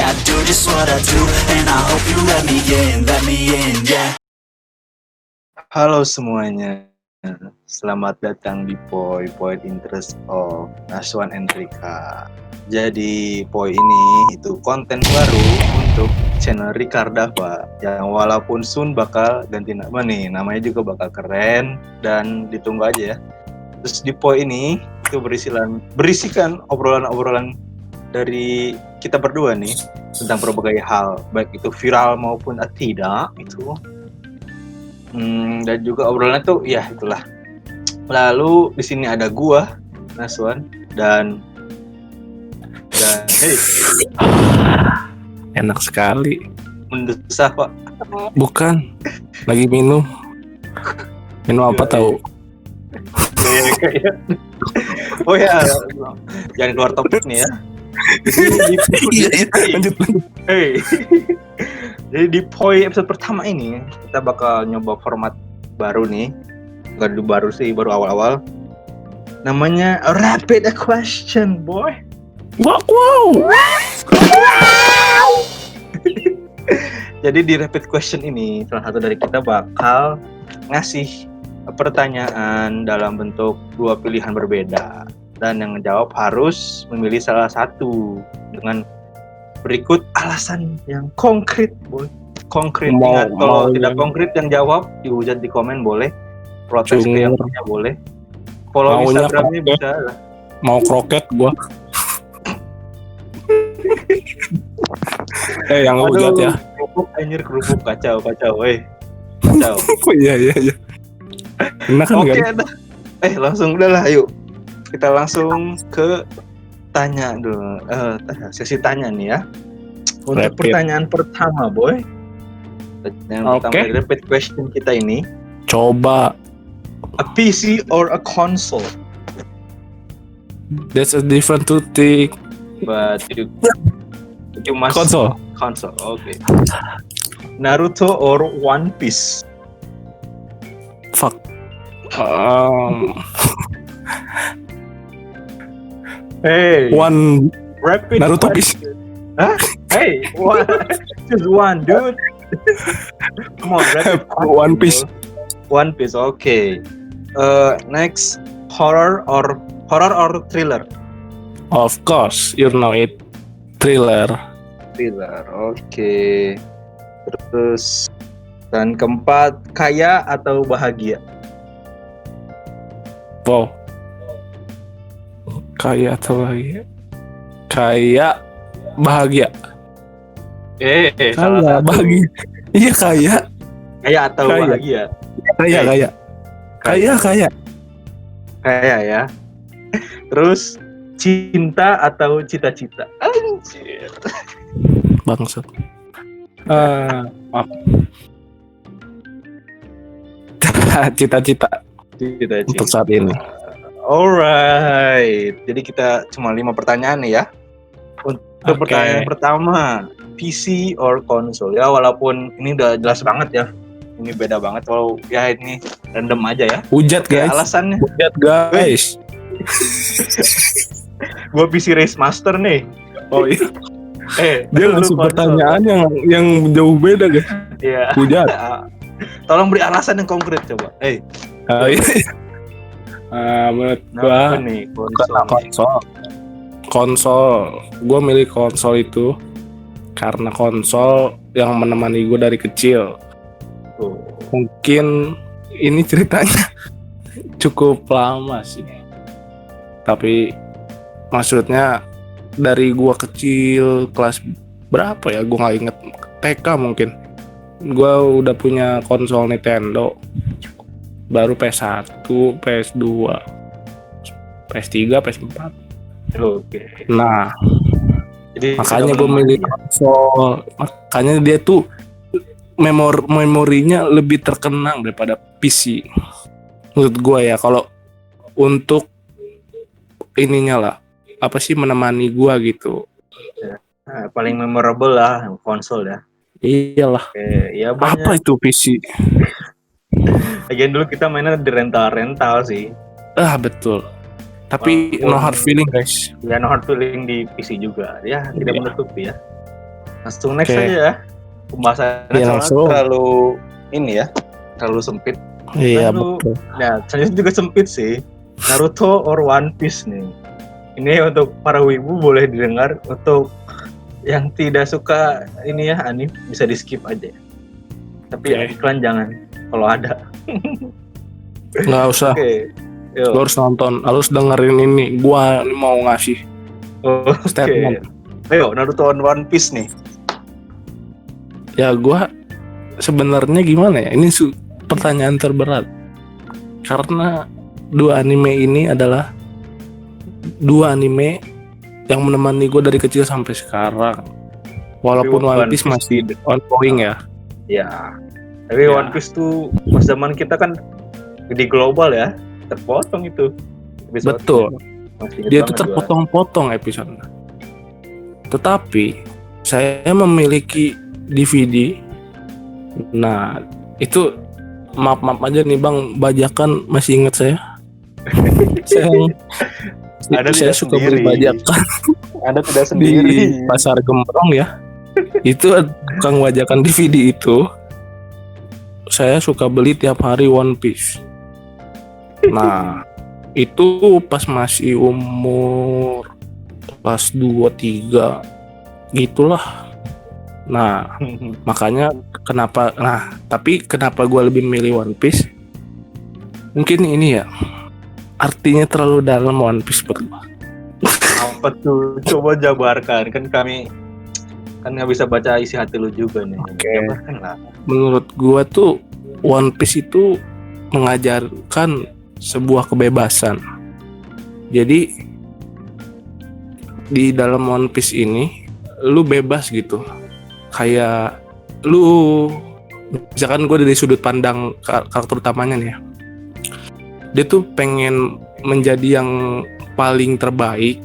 I do just what I do, and I hope you let me in, yeah. Halo semuanya, selamat datang di Point Interest of Naswan Enrika. Jadi Poi ini itu konten baru untuk channel Ricardava yang walaupun soon bakal ganti nama nih, namanya juga bakal keren dan ditunggu aja ya. Terus di Poi ini itu berisikan obrolan-obrolan dari kita berdua nih tentang berbagai hal, baik itu viral maupun tidak itu. Dan juga obrolannya tuh ya itulah. Lalu di sini ada gua Naswan dan hey, enak sekali. mendesah Pak. Bukan, lagi minum apa tahu? Kayak oh ya, jangan keluar topik nih ya. Lanjut. Hey. Jadi di Poi episode pertama ini kita bakal nyoba format baru nih. Gak baru sih, baru awal-awal. Namanya Rapid Question, boy. Wow. Jadi di Rapid Question ini salah satu dari kita bakal ngasih pertanyaan dalam bentuk dua pilihan berbeda. Dan yang menjawab harus memilih salah satu dengan berikut alasan yang konkret, boy. Konkret. Ingat, kalau tidak konkret yang jawab dihujat di komen boleh. Protes ke yang punya boleh. Follow Instagramnya bisa lah. Mau kroket gua. Yang hujat ya. Kerupuk kacau. Kacau. Iya. Enak kan? Oke, langsung udahlah, yuk. Kita langsung ke tanya dulu. Sesi tanya nih ya. Untuk pertanyaan pertama, boy. Pertanyaan pertama dari Rapid Question kita ini. Coba. A PC or a console? That's a different two thing. But you must Console. Okay. Naruto or One Piece? Fuck. Hey. One Rapid Naruto question. Piece. Huh? Hey, just one, dude. Come on, rapid One Piece. One Piece, okay. Next, horror or thriller? Of course, you know it. Thriller. Okay. Terus dan keempat, kaya atau bahagia? Wow. Kaya atau bahagia? Kaya bahagia. Salah satu. Bahagia. Iya kaya. Kaya atau Kaya. bahagia? Kaya. Kaya ya. Terus cinta atau cita-cita? Anjir. Bangsat. Cita-cita untuk saat ini. Alright. Jadi kita cuma 5 pertanyaan nih ya. Untuk pertanyaan pertama, PC or console? Ya walaupun ini udah jelas banget ya. Ini beda banget, kalau ya ini random aja ya. Hujat guys. Alasannya. Hujat guys. Gua PC Race Master nih. Oh iya. Dia ngasih pertanyaan yang jauh beda guys. Iya. Hujat. Tolong beri alasan yang konkret coba. Menurut gua nih konsol. Gua milih konsol itu karena konsol yang menemani gue dari kecil. Mungkin ini ceritanya cukup lama sih, tapi maksudnya dari gua kecil kelas berapa ya, gua nggak inget, TK mungkin gua udah punya konsol Nintendo, baru PS1, PS2, PS3, PS4. Oke. Nah, jadi makanya gue milih konsol, makanya dia tuh memorinya lebih terkenang daripada PC menurut gue ya. Kalau untuk ininya lah, apa sih, menemani gue gitu. Paling memorable lah konsol ya. Iyalah. Ya banyak. Apa itu PC? Lagian dulu kita mainnya di rental sih. Betul. Tapi no hard feeling guys. Ya no hard feeling di PC juga. Ya tidak menutupi ya. Langsung next Oke. aja ya. Pembahasannya Iya, soalnya langsung. terlalu ini ya, terlalu sempit. Iya Lalu, betul. nah selanjutnya juga sempit sih. Naruto or One Piece nih. Ini untuk para wibu boleh didengar. Untuk yang tidak suka ini ya anime bisa di skip aja. Tapi Oke. iklan jangan kalau ada. Nggak usah. Oke. Lu Yuk. harus nonton, harus dengerin ini. Gua mau ngasih Oke. statement. Ayo Naruto on One Piece nih. Ya gua sebenarnya gimana ya? Ini pertanyaan terberat. Karena dua anime ini adalah dua anime yang menemani gue dari kecil sampai sekarang. Walaupun Tapi One Piece masih ongoing ya. Ya. Tapi Ya. One Piece tuh pas zaman kita kan di global ya, terpotong itu. episode-nya. Betul. Masih inget Dia itu banget gua. terpotong-potong episode. Tetapi saya memiliki DVD. Nah, itu maaf aja nih Bang, bajakan masih ingat saya. Anda saya tidak suka beli sendiri. bajakan Anda tidak di sendiri. pasar Gembrong ya. Itu tukang bajakan DVD itu. Saya suka beli tiap hari One Piece. Nah, itu pas masih umur kelas 2 3 gitulah. Nah, makanya tapi kenapa gue lebih milih One Piece? Mungkin ini ya, artinya terlalu dalam One Piece buat gue. Apa tuh? Coba jabarkan. Kan kami kan nggak bisa baca isi hati lu juga nih. Oke. Jabarkan lah. Menurut gue tuh One Piece itu mengajarkan sebuah kebebasan. Jadi di dalam One Piece ini lu bebas gitu. Kayak lu misalkan gue dari sudut pandang karakter utamanya nih ya. Dia tuh pengen menjadi yang paling terbaik,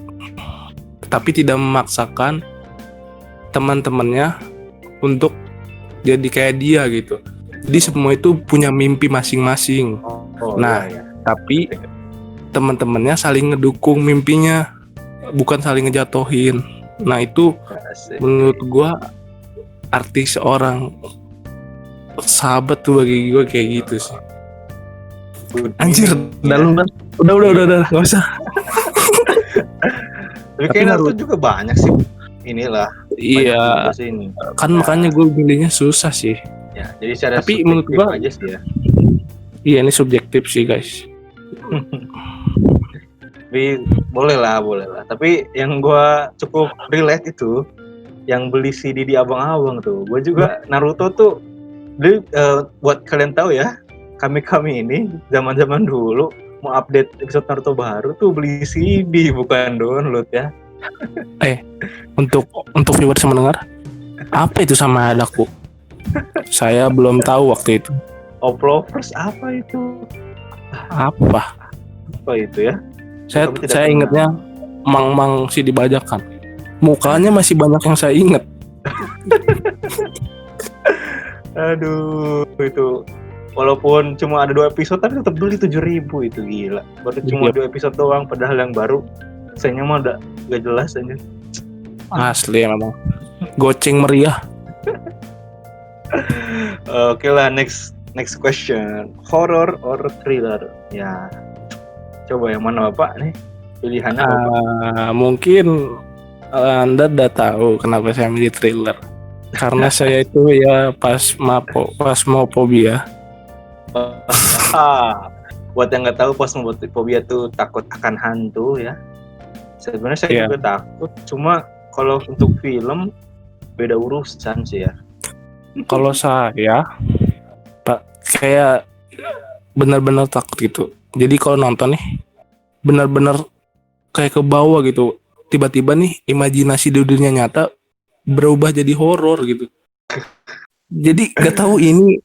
tapi tidak memaksakan teman-temannya untuk jadi kayak dia gitu. Jadi semua itu punya mimpi masing-masing. Oh, Nah, iya. tapi teman-temannya saling ngedukung mimpinya, bukan saling ngejatohin. Nah, itu Asik. menurut gua arti seorang sahabat tuh bagi gua kayak gitu sih. Good Anjir, meaning, udah ya. lu kan? Udah, nggak usah. Tapi Tapi kayak Naruto Naruto- juga banyak sih. Inilah. Iya, banyak juga sih ini. kan makanya gue pilihnya susah sih. Ya, jadi secara Tapi subjektif menurut gua- aja sih ya. Iya, ini subjektif sih guys. Tapi boleh lah. Tapi yang gua cukup relate itu yang beli CD di abang-abang tuh. Gua juga Naruto tuh buat kalian tahu ya, kami ini zaman-zaman dulu mau update episode Naruto baru tuh beli CD bukan download ya. Untuk viewers yang mendengar, apa itu sama adaku? Saya belum tahu waktu itu. Oplovers apa itu? Apa? Apa itu ya? Saya Kami tidak saya kenal. ingatnya mang si dibajakan. Mukanya masih banyak yang saya ingat. Aduh, itu walaupun cuma ada 2 episode tapi tetap beli 7.000 itu gila. Baru cuma Iya. 2 episode doang padahal yang baru sayangnya mah udah gak jelas aja. Asli memang. Goceng meriah. Oke lah, next question. Horror or thriller? Ya. Coba yang mana Bapak nih? Pilihannya Bapak. Mungkin Anda udah tahu kenapa saya milih thriller. Karena saya itu ya pasmofobia. Buat yang nggak tahu, pasmofobia tuh takut akan hantu ya. Sebenarnya saya Iya. juga takut, cuma kalau untuk film beda urusan sih ya. Kalau saya Pak kayak benar-benar takut gitu. Jadi kalau nonton nih benar-benar kayak ke bawah gitu. Tiba-tiba nih imajinasi di dunia nyata berubah jadi horor gitu. Jadi gak tahu ini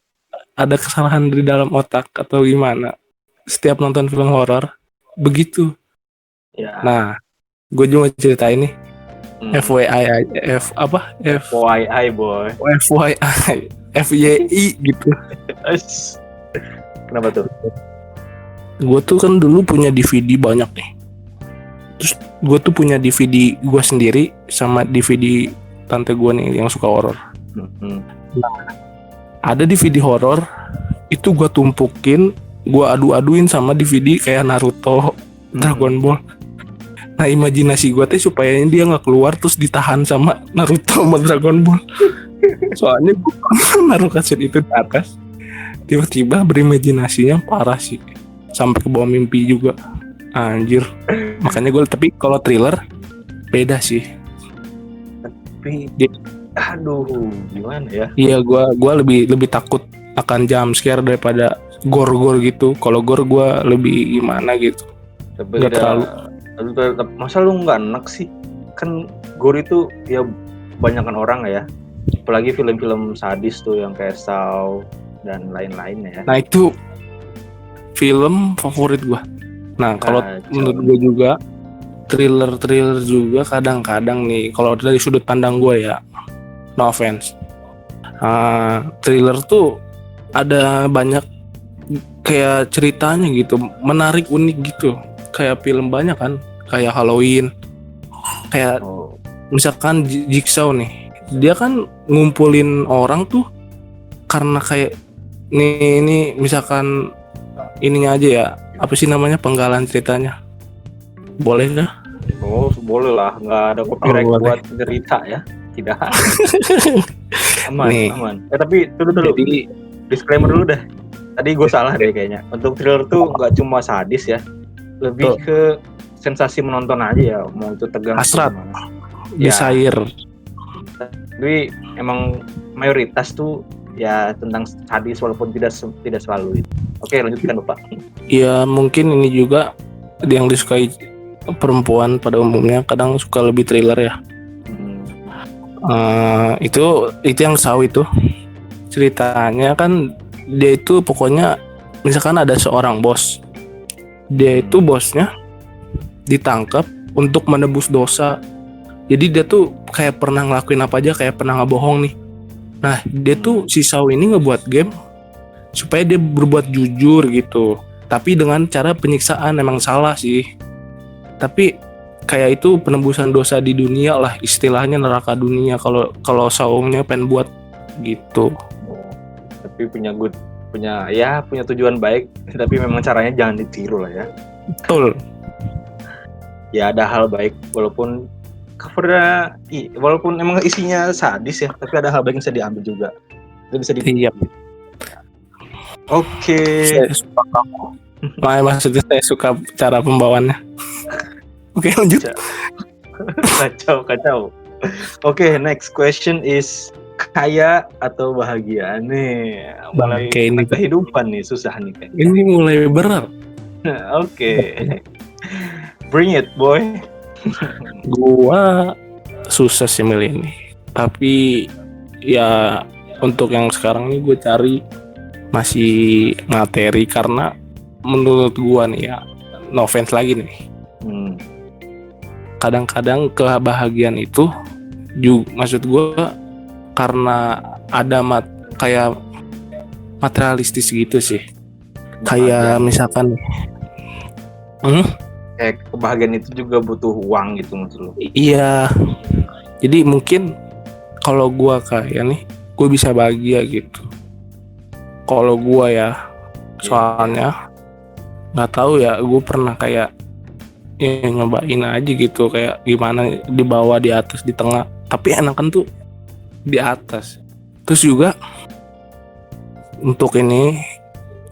ada kesalahan di dalam otak atau gimana. Setiap nonton film horor begitu. Ya. Nah, gue juga ceritain nih. FYI boy. FYI, FYI gitu. Kenapa tuh? Gue tuh kan dulu punya DVD banyak nih. Terus gue tuh punya DVD gue sendiri sama DVD tante gue nih yang suka horor. Mm-mm. Ada DVD horor itu gue tumpukin, gue adu-aduin sama DVD kayak Naruto, Dragon Ball. Nah imajinasi gue teh supaya dia nggak keluar terus ditahan sama Naruto sama Dragon Ball. Soalnya gue naruh kaset itu di atas, tiba-tiba berimajinasinya parah sih, sampai ke bawah mimpi juga. Anjir. Makanya gue, tapi kalau thriller beda sih. Tapi aduh gimana ya? Iya, gue lebih takut akan jump scare daripada gore gitu. Kalau gore gue lebih gimana gitu. Tapi Nggak terlalu. Masa lu nggak enak sih? Kan gore itu ya banyakan orang ya. Apalagi film-film sadis tuh yang kayak Saw dan lain-lainnya ya. Nah itu film favorit gue. Nah kalau menurut gue juga thriller juga kadang-kadang nih, kalau dari sudut pandang gue ya, no offense, thriller tuh ada banyak kayak ceritanya gitu, menarik, unik gitu. Kayak film banyak kan, kayak Halloween, kayak misalkan Jigsaw nih, dia kan ngumpulin orang tuh karena kayak ini misalkan ininya aja ya, apa sih namanya, penggalan ceritanya, boleh nggak? Oh boleh lah, nggak ada copyright buat cerita ya, tidak. Aman Nih. aman. Tapi dulu Jadi disclaimer dulu dah. Tadi gue salah deh kayaknya. Untuk thriller tuh nggak cuma sadis ya, lebih ke sensasi menonton aja ya, mau itu tegang, hasrat, ya. desire. Tapi emang mayoritas tuh ya tentang sadis walaupun tidak selalu itu. Oke, lanjutkan Bapak. Ya mungkin ini juga yang disukai perempuan pada umumnya, kadang suka lebih thriller ya. Itu yang Saw itu ceritanya kan, dia itu pokoknya misalkan ada seorang bos, dia itu bosnya ditangkap untuk menebus dosa. Jadi dia tuh kayak pernah ngelakuin apa aja, kayak pernah ngebohong nih. Nah dia tuh si Saw ini ngebuat game supaya dia berbuat jujur gitu, tapi dengan cara penyiksaan. Emang salah sih, tapi kayak itu penebusan dosa di dunia lah, istilahnya neraka dunia kalau Saw-nya pengen buat gitu. Tapi punya tujuan baik, tapi memang caranya jangan ditiru lah ya. Betul. Ya ada hal baik walaupun covernya, walaupun emang isinya sadis ya, tapi ada hal baik yang bisa diambil juga. Itu bisa Iya. Oke. Saya suka kamu. Maksudnya saya suka cara pembawaannya. Oke, lanjut. Kacau. Oke, next question is kaya atau bahagia nih? Mulai ini kehidupan nih, susah nih kan. Ini mulai berat. Oke. Bring it, boy. Gua susah sih milih ini. Tapi ya untuk yang sekarang ini gue cari masih materi, karena menurut gua nih ya, no offense lagi nih. Kadang-kadang kebahagiaan itu juga, maksud gua karena ada kayak materialistis gitu sih. Kayak misalkan kayak kebahagiaan itu juga butuh uang gitu maksud lu. Iya. Jadi mungkin kalau gua kayak nih, gue bisa bahagia gitu. Kalau gua ya, soalnya nggak tahu ya, gue pernah kayak ya nyobain aja gitu, kayak gimana di bawah, di atas, di tengah, tapi enakan tuh di atas. Terus juga untuk ini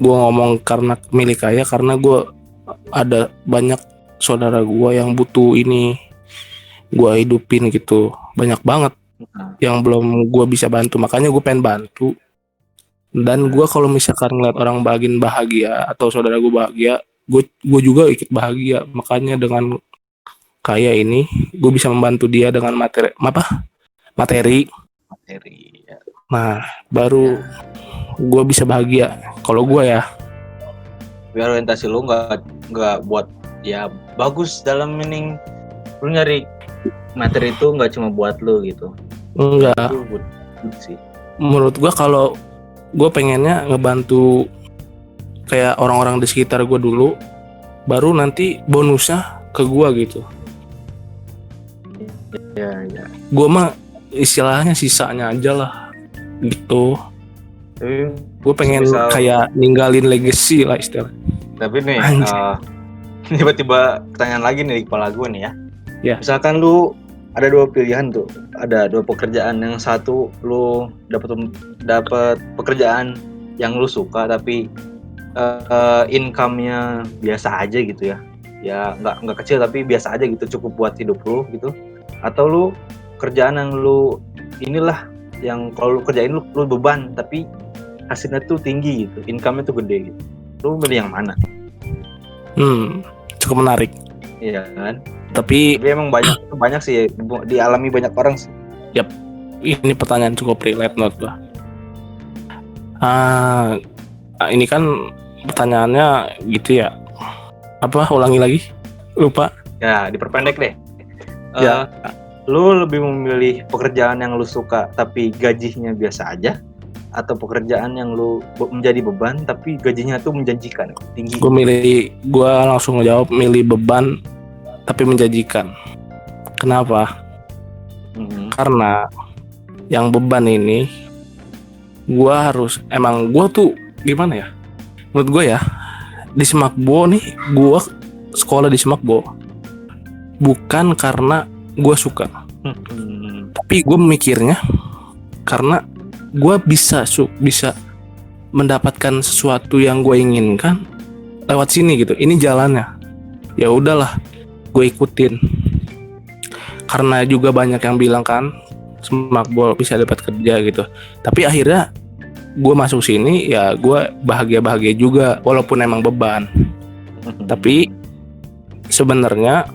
gue ngomong karena milik kaya, karena gue ada banyak saudara gue yang butuh ini, gue hidupin gitu, banyak banget yang belum gue bisa bantu, makanya gue pengen bantu. Dan gue kalau misalkan ngeliat orang bahagia atau saudara gue bahagia, gue juga ikut bahagia. Makanya dengan kaya ini gue bisa membantu dia dengan materi Ya. Nah baru gue bisa bahagia kalau gue ya. Biar orientasi lu nggak buat ya bagus, dalam meaning lu nyari materi itu nggak cuma buat lu gitu. Enggak. Sih. Menurut gue kalau gue pengennya ngebantu kayak orang-orang di sekitar gue dulu, baru nanti bonusnya ke gue gitu. Ya. Gue mah istilahnya sisanya aja lah gitu. Tapi, Gue pengen misal- kayak ninggalin legacy lah istilahnya. tapi nih, Anjing. tiba-tiba pertanyaan lagi nih di kepala gue nih ya. Ya. Misalkan lu ada dua pilihan tuh, ada dua pekerjaan. Yang satu lu dapat pekerjaan yang lu suka tapi income-nya biasa aja gitu ya. Ya nggak kecil tapi biasa aja gitu, cukup buat hidup lu gitu. Atau lu kerjaan yang lu inilah yang kalau lu kerjain lu beban tapi hasilnya tuh tinggi gitu, income-nya tuh gede gitu. Lu milih yang mana? Cukup menarik. Iya kan? Tapi Tapi emang banyak sih, dialami banyak orang sih. ini pertanyaan cukup relate menurut gua. Ini kan pertanyaannya gitu ya. Apa? Ulangi lagi? Lupa. Ya, diperpendek deh. Ya. Lu lebih memilih pekerjaan yang lu suka tapi gajinya biasa aja, atau pekerjaan yang lu menjadi beban tapi gajinya tuh menjanjikan, tinggi? Gue langsung ngejawab milih beban tapi menjanjikan. Kenapa? Karena yang beban ini gue tuh gimana ya? Menurut gue ya, di Semakbo nih, gue sekolah di Semakbo bukan karena gue suka, tapi gue mikirnya karena gue bisa mendapatkan sesuatu yang gue inginkan lewat sini gitu. Ini jalannya. Ya udahlah, gue ikutin. Karena juga banyak yang bilang kan Semakbo bisa dapat kerja gitu. Tapi akhirnya gue masuk sini ya gue bahagia juga walaupun emang beban. Tapi sebenarnya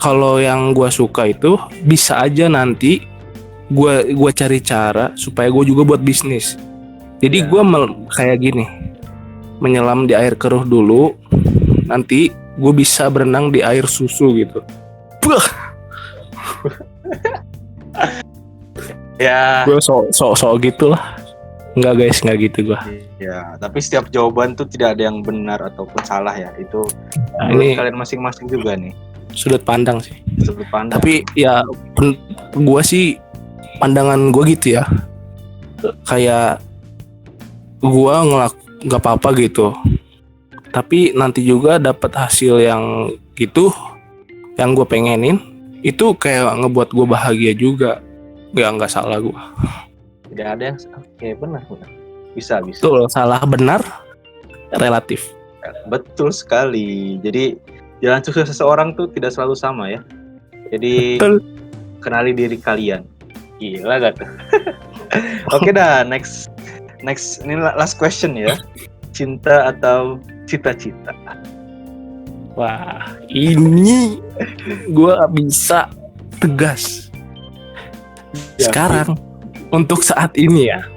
kalau yang gue suka itu bisa aja nanti gue cari cara supaya gue juga buat bisnis. Jadi gue kayak gini, menyelam di air keruh dulu, nanti gue bisa berenang di air susu gitu. Ya. Gue so gitulah. Enggak guys, enggak gitu gue. Ya, tapi setiap jawaban tuh tidak ada yang benar ataupun salah ya. Itu Ini kalian masing-masing juga nih. sudut pandang sih. Sudut pandang. Tapi ya gue sih pandangan gue gitu ya. Kayak gue nggak apa-apa gitu. Tapi nanti juga dapat hasil yang gitu, yang gue pengenin, itu kayak ngebuat gue bahagia juga. Nggak salah gue. Tidak ada yang benar. Bisa. Betul, salah benar relatif. Betul sekali. Jadi jalan sukses seseorang tuh tidak selalu sama ya. Jadi Betul. kenali diri kalian. Gila gak tuh? Oke dah, next ini last question ya. Cinta atau cita-cita? Wah, ini gue bisa tegas. Sekarang untuk saat ini ya,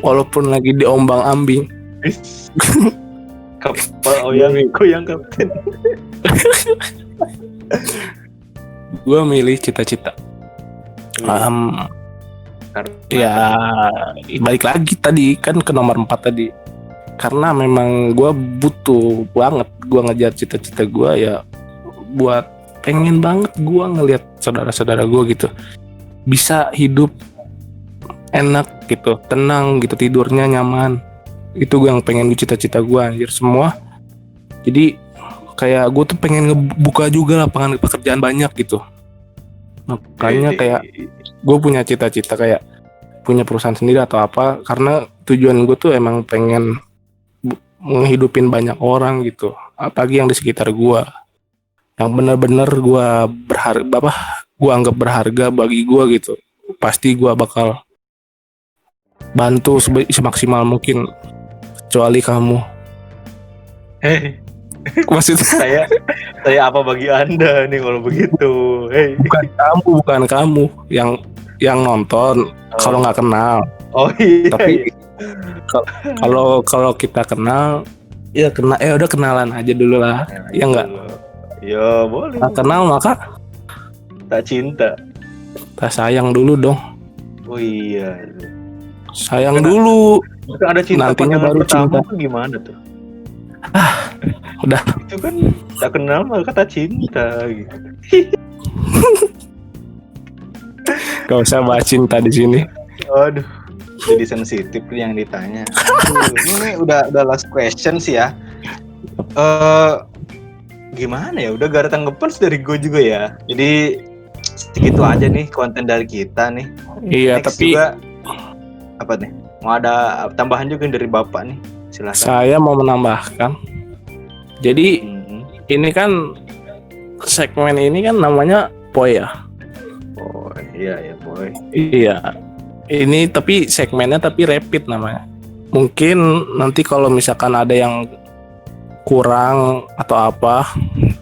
walaupun lagi diombang-ambing, Kapal goyang kapten. gue milih cita-cita. Ya balik lagi tadi kan ke nomor 4 tadi. Karena memang gue butuh banget gue ngejar cita-cita gue ya, buat pengen banget gue ngelihat saudara-saudara gue gitu bisa hidup enak gitu, tenang gitu, tidurnya nyaman. Itu gue yang pengen, cita-cita gue anjir semua. Jadi kayak gue tuh pengen ngebuka juga lapangan pekerjaan banyak gitu. Makanya kayak gue punya cita-cita kayak punya perusahaan sendiri atau apa, karena tujuan gue tuh emang pengen menghidupin banyak orang gitu, apalagi yang di sekitar gue, yang benar-benar gue gue anggap berharga bagi gue gitu. Pasti gue bakal bantu semaksimal mungkin, kecuali kamu. Maksudnya saya apa bagi Anda nih kalau begitu? bukan kamu yang nonton. Kalau nggak kenal. Oh iya. Tapi kalau kita kenal, ya udah kenalan aja dulu lah. Ya enggak? Ya boleh. Tak kenal maka tak cinta. tak sayang dulu dong. Oh iya. Sayang dulu. Ada cinta nantinya baru cinta. Itu gimana tuh? Udah. Itu kan tak kenal maka tak cinta gitu. Gak usah bahas cinta di sini. Aduh, jadi sensitif nih yang ditanya. Aduh, ini udah last question sih ya. Gimana ya? Udah gak ada tanggapan dari gue juga ya. Jadi segitu aja nih konten dari kita nih. Iya, Next tapi juga apa nih? Mau ada tambahan juga dari Bapak nih? Silahkan. saya mau menambahkan. Jadi Mhm. ini kan segmen ini kan namanya Poi ya. Oh iya ya boy. Iya. Ini tapi segmennya tapi rapid namanya. Mungkin nanti kalau misalkan ada yang kurang atau apa,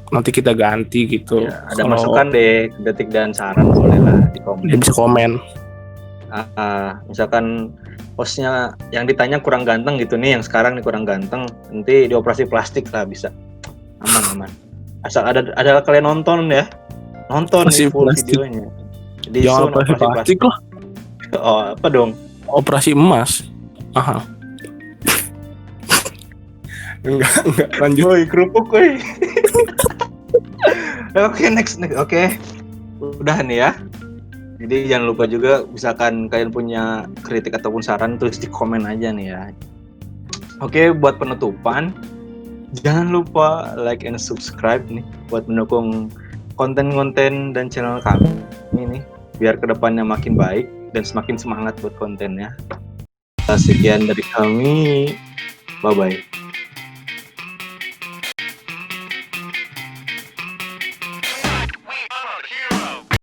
nanti kita ganti gitu. Ya, ada Kalau masukan deh, kritik dan saran boleh lah di komen. dia bisa komen. Misalkan hostnya yang ditanya kurang ganteng gitu nih, yang sekarang nih kurang ganteng, nanti dioperasi plastik lah bisa. Aman. Asal ada kalian nonton ya. Nonton Operasi nih full plastik. videonya. Jadi Jangan soon operasi plastik lah. Oh, apa dong? Operasi emas. Aha. Enggak lanjut. Woi, kerupuk woi. Oke, next. Oke. Udah nih ya. Jadi jangan lupa juga misalkan kalian punya kritik ataupun saran tulis di komen aja nih ya. Oke, buat penutupan jangan lupa like and subscribe nih buat mendukung konten-konten dan channel kami nih biar kedepannya makin baik dan semakin semangat buat kontennya. Sekian dari kami. Bye bye.